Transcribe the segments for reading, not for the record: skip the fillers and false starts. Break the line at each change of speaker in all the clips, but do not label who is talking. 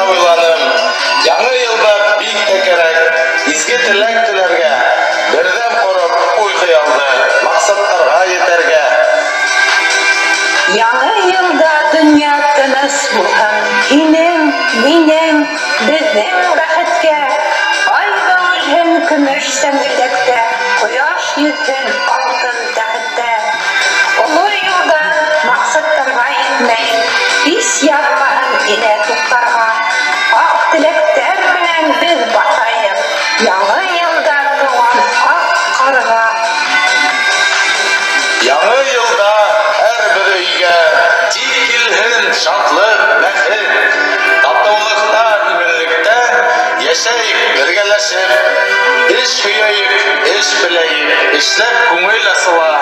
уйланым. Яңа елда бик тә кирәк изге теләк-теләргә бердәм корып уй хыялны максатларга җитәргә.
Яңа елда дөнья тыныч булһын, һинең, минең, безнең бәхеткә. Ай-гөлем көмеш сәмгелдәктә, кояш йөзен алтын тәхеттә. Олы юлда максатларга итмәй, ис ягмаһын инә туктарга. Ак теләктәр белән без батаеп, яңа елда туган ак карга.
Яңа елда һәрбер өйгә тик килһен шатлык, бәхет. Татулыкта, иминлектә яшәйек бергәләшеп. Эш һөяйек, эш беләйек, эшләп күңел асыла.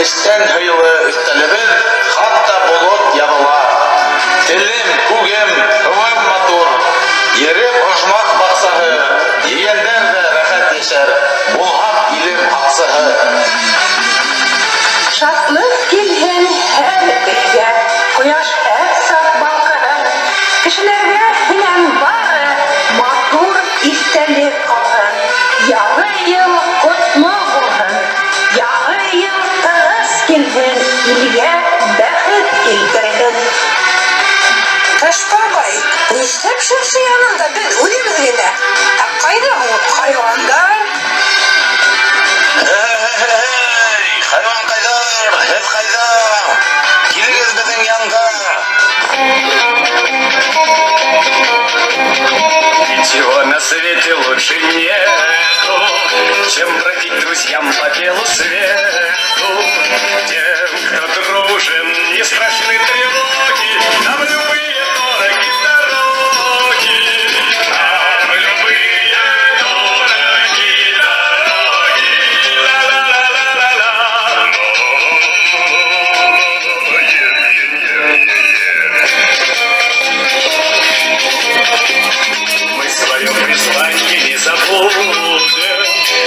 Эштән һыйлы өстәлебез хатта болот ябыла. Телем, күгем, һавам матур. Ерем ожмак баксаһы, дигәндәр дә рәхәт яшәр. Булһак илем аксаһы.
Шатлык килһен һәр өйгә, кояш һәр саат балкыгын. Кешеләргә һинән бары матур истәлек калһын. Яңа ел котлы булһын, яңа ел тыныч килһен, илгә бәхет килтерһен.
Таш бабай, нишләп шушы янында без үлебез генә? Кайда ул хайвандар?
Хайван кайда? Һез кайда? Килегез безнең янга.
Ничего на свете лучше нету, чем бродить друзьям по белу свету. Тем, кто дружен, не страшны тревоги, нам любые дороги дороги. Нам любые дороги дороги. Ла-ла-ла-ла-ла-ла. Мы свое призвание не забудем,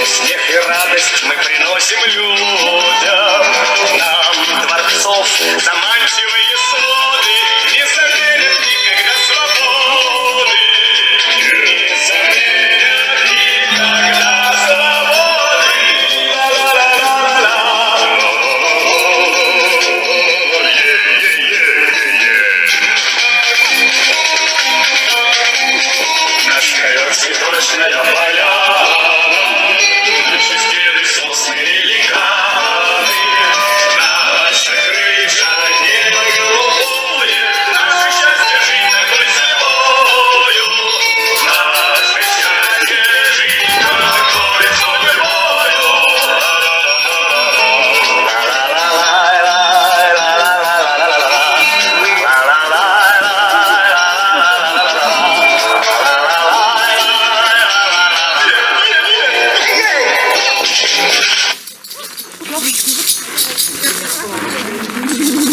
смех и радость мы приносим людям. Нам дворцов заманчивые своды не заменят никогда свободы. Не заменят никогда свободы. Ла-ла-ла-ла-ла-ла. Нашая цветочная поляна, чистили сосны великаны, наша крыша небо голубое, наше счастье жить такой зимою, наше счастье жить такой зимою.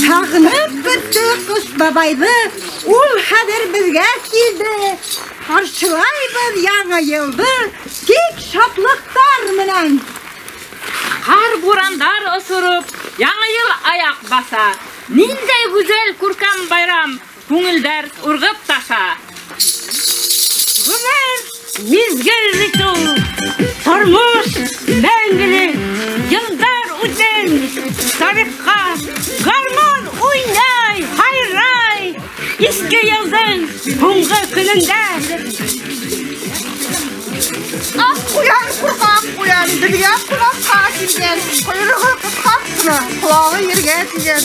Сагынып беттек Куш бабайды, ул хәзер безгә килде. Каршылайбыз яңа елды тик шатлыктар менән.
Кар бурандар осырып, яңа ел аяк баса. Ниндәй гүзәл күркәм байрам, күңелдәр ургып таша. Гомер мизгеллек ул, тормыш мәңгелек, елдар үтен, тарихка гармон уйнай, хайрай, иске елдың буңгы көнендә.
Ак куян, куркак куян, безгә кунакка килгән, койрыгы кыскак кына, колагы ергә тигән.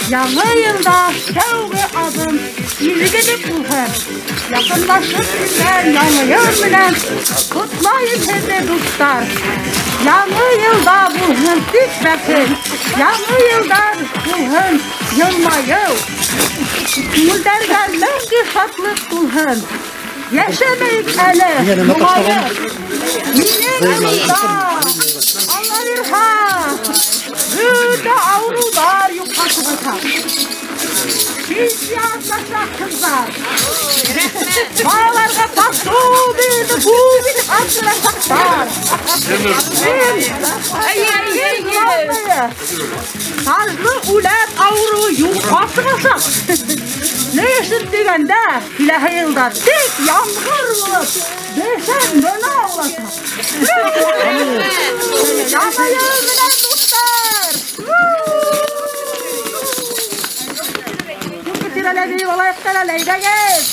Яңа елда тәүге адым илгелек булһын. Якынлашып килгән яңа ел менән котлайбыз сезне дуслар. Яңа елда булһын тик бәхет, яңа елда булһын елмаю. Күңелдәргә мәңге шатлык булһын. Яшәмәйек әле, моңаеп. Минең янымда Алла бирһә, бөтә авырулар юкка чыгачак. İhtiyatlaşa kızlar. Bağlarga baktı beni bu bir hatırlatacaklar. Sazlı ulat avru yuqatırasaq. Ne işin degende ilahi yılda tek yağmur olur. Desen bana olasın. Yamayın bilen dostlar. Tiraledi olayıklara leyde gel.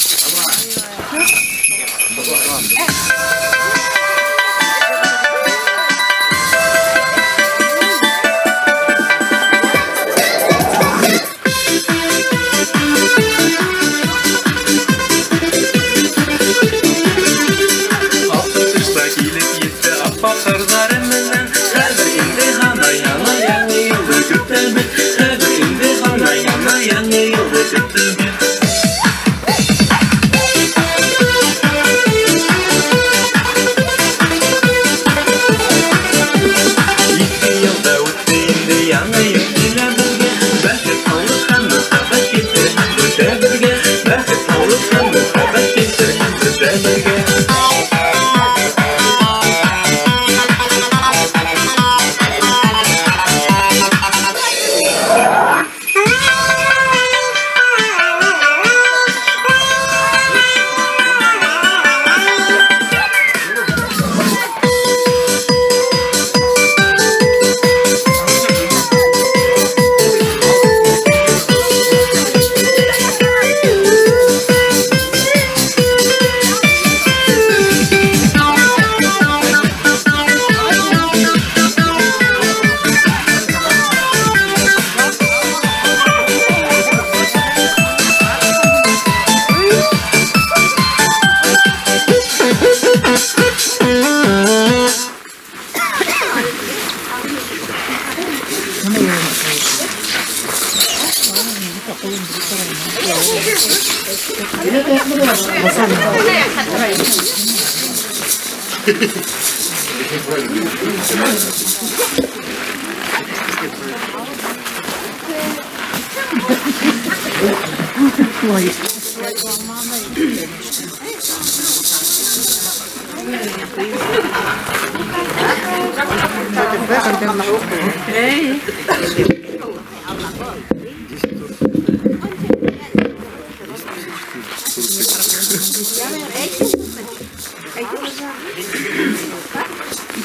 Bakırlarımdan hadi imtihana yana yanı yılda götürmek. Hadi imtihana yana yanı yılda götürmek. İki yılda öttiğinde yana yılda birge. Belki tanrıkan muhabbet getir hem de birge. Belki tanrıkan muhabbet getir hem de birge.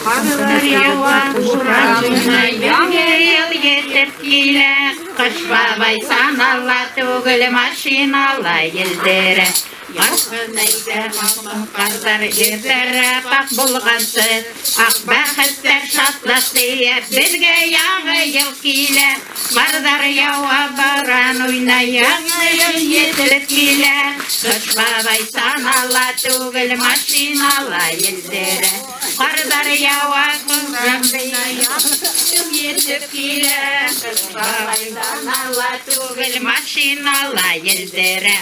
Karılar yavan buracına yangel yetip gile. Kış babay sanalla tugul maşinalla yeldere. Marhınayda mamın karlar yerdere bak bulgansı. Ak baxetler şatlaştı bizge yağı yıl gile. Karlar yava baran oyna yağı yıl yetip gile. Kış babay sanalla tugul maşinalla yeldere. Karlar yava kızramdına yağı yetip gile. Kış babay sanalla tugul maşinalla yeldere.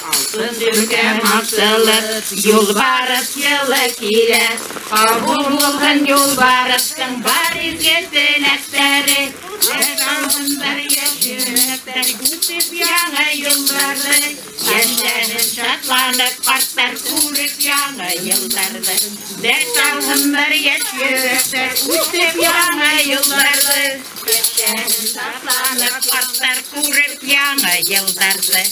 Altın dürgen asılıp yolbarıp yılı kile. Avulğun yolbarıptın bariz gezinekleri. Yaşamınlar yaşınekler gütüp yana yılları. Yaşların şatlanıp kartlar kurup yana yılları. Yaşamınlar yaşınekler gütüp yana yılları. Yaşların şatlanıp kartlar kurup yana yılları.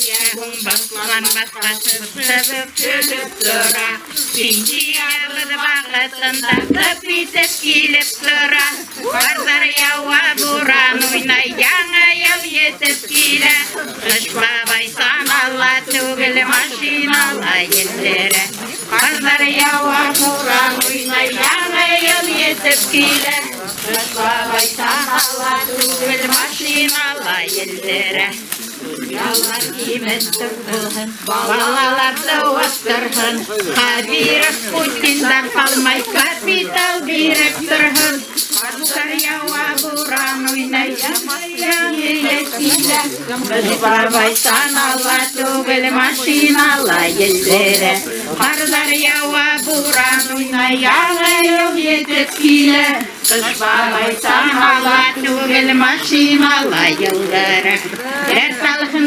Yağın baslan baskası sebep çölüp dura. Pinci yarlı bağıtında kapitip kilip dura. Karlar yava buran oyna yana yıl yetip kile. Kış babay sanalla tugul maşinalla yellere. Karlar yava buran oyna yana yıl yetip kile. Kış babay sanalla tugul maşinalla yellere. Yallar kimettirhin, balalarda ottırhin. Kadirif Putin'dan kalmay kapital direktörhin. Karlar yava buran oynayamayan yetkiyle. Kız babay sanalla tugul maşinalla yellere. Karlar yava buran oynayan yetkiyle. Kız babay sanalla tugul maşinalla yellere. Her talhın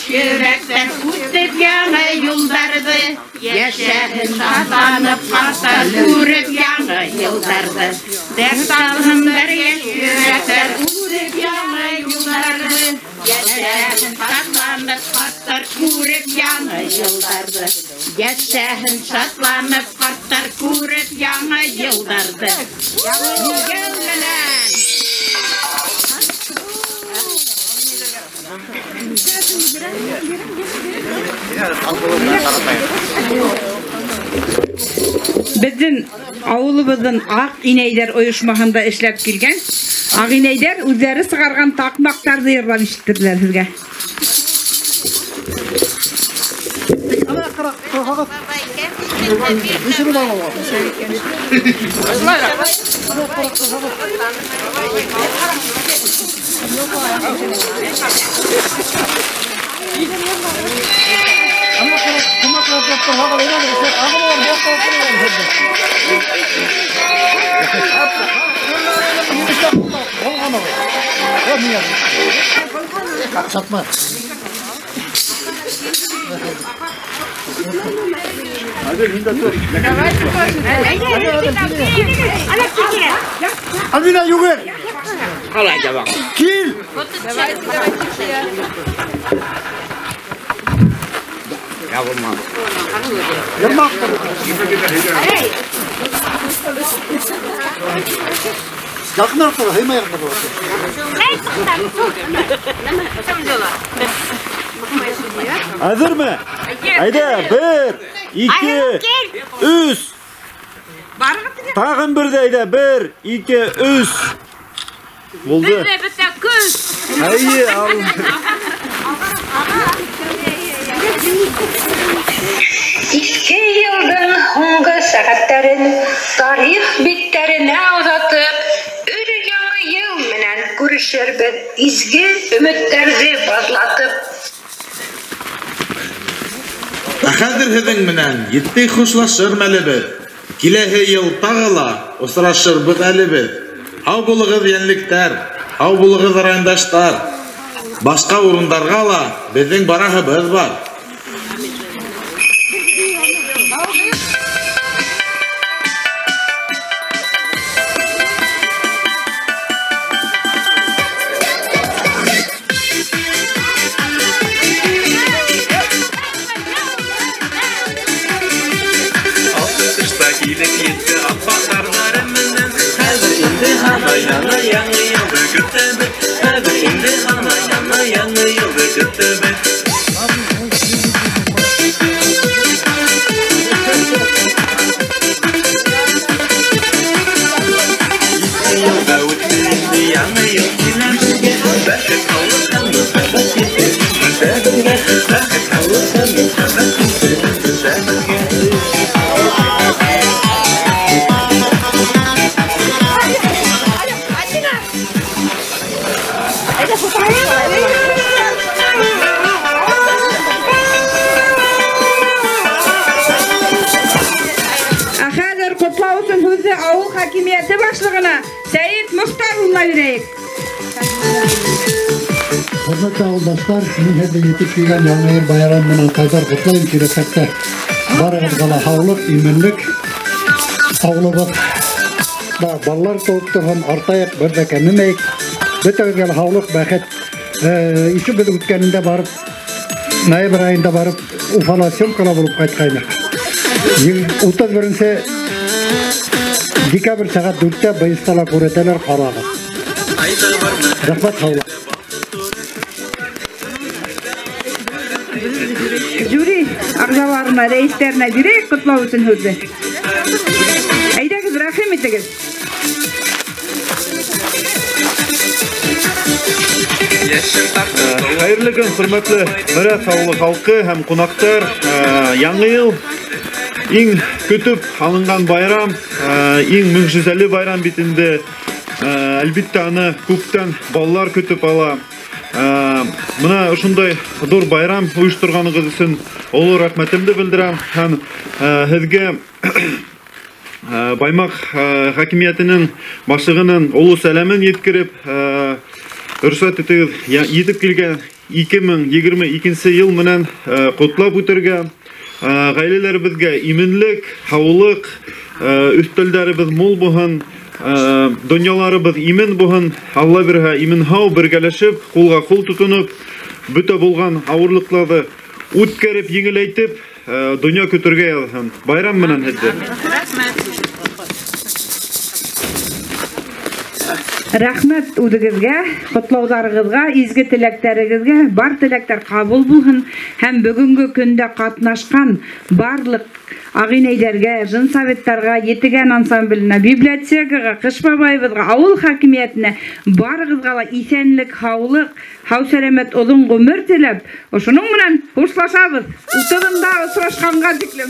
yürekten Üstüp yanı yıldardı Yaşadın şahlanıp Kartal Üretip yanı yıldardı Dertalım bir yürekten Üretip yanı yıldardı Yaşadın şahlanıp Kartal Üretip yanı yıldardı Yaşadın şahlanıp Kartal Üretip yanı yıldardı Gelmelen
Біздің ауылыбыздың ақ инейдер ойышмағында ішлеп келген. Ақ инейдер өздері сығарған тақмақтарды ерлап іштірділер сізге.
Satma. Almina yugur.
Qalay jabaq.
Kil.
Yavrum.
Yapma. Yakın arkada, heyme yakın Hazır mı? Haydi, 1, 2, 3. Tağın bir de haydi, 1, 2, 3. Buldu.
Bir de bitta kuz.
Haydi, al.
İki yıldan honga saatlerin tarih bitlerine uzatıp ürü yanı yıl menen görüşerben izgi ümitlerdi bazlatıp
Hozir hizing bilan yetti xushlaşır məlibid. Kilehe yıl tağıla usraşır biz əlibid. Hav bulğız yenliklər, hav bulğız rayındaşlar. Başqa orundarga ala bizning barahыбыз бар.
Ауыл хакимияты башлығына Сәйет Мұхтарұлына берейік.
Hürmetli ağıldaşlar, мен hedi yetip келген Жаңа Ел байрамынан қайдар құтлайын керекетті. Барығыз қала хаулық, именлік, ауылыбыз да балалар тоғып тұрған артайық бірді кәмімейік. Бөтігізгел хаулық бәхет. Үші біз өткенінде барып, ноябрь айында барып, Уфала съемкала болып қайтқайны. 31 декабрь сағат 4-те байыстала көретелер қалағы. Рахмат хаулық.
Жюри ағзаларына, рейстеріне берейік құтлау үшін сөзді. Айдағыз, рахим етігіз.
Қайырлы күн, құрметлі Мөрәс ауылы халқы һәм қонақтар. Яңа ел ең көтіп алынған байрам, ең мүгжизәлі байрам бетінде. Әлбетте аны көптен балалар көтіп ала. Мына ушундай зор байрам уюштурганыңыз үчүн улуу рахметимди билдирем. Һәм сизге Баймак хакимиятынын башлыгынын улуу саламын жеткирип, уруксат этиңиз, етип келген 2022 ел менән котлап үтәргә, гаиләләребезгә именлек, һаулык, өстәлдәребез мул булһын, дөньяларыбыз имен булһын, Алла бирһә имен һау бергәләшеп, кулга кул тотынып, бөтә булган авырлыкларны үткәреп, еңеләйтеп, дөнья көтәргә язсын. Байрам менән һездә.
Рәхмәт үдегезгә, котлаударыгызга, изге теләктәрегезгә, бар теләктәр кабул булһын һәм бүгенге көндә катнашкан барлык агинәйләргә, жын советтарга, Етегән ансамбленә, библиотекага, Кыш бабайыбызга, авыл хакимиятенә барыгызга ла исәнлек, һаулык, һау-сәламәт озын гомер теләп, шуның менән хушлашабыз. Утырында очрашканга тиклем.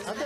Hadi.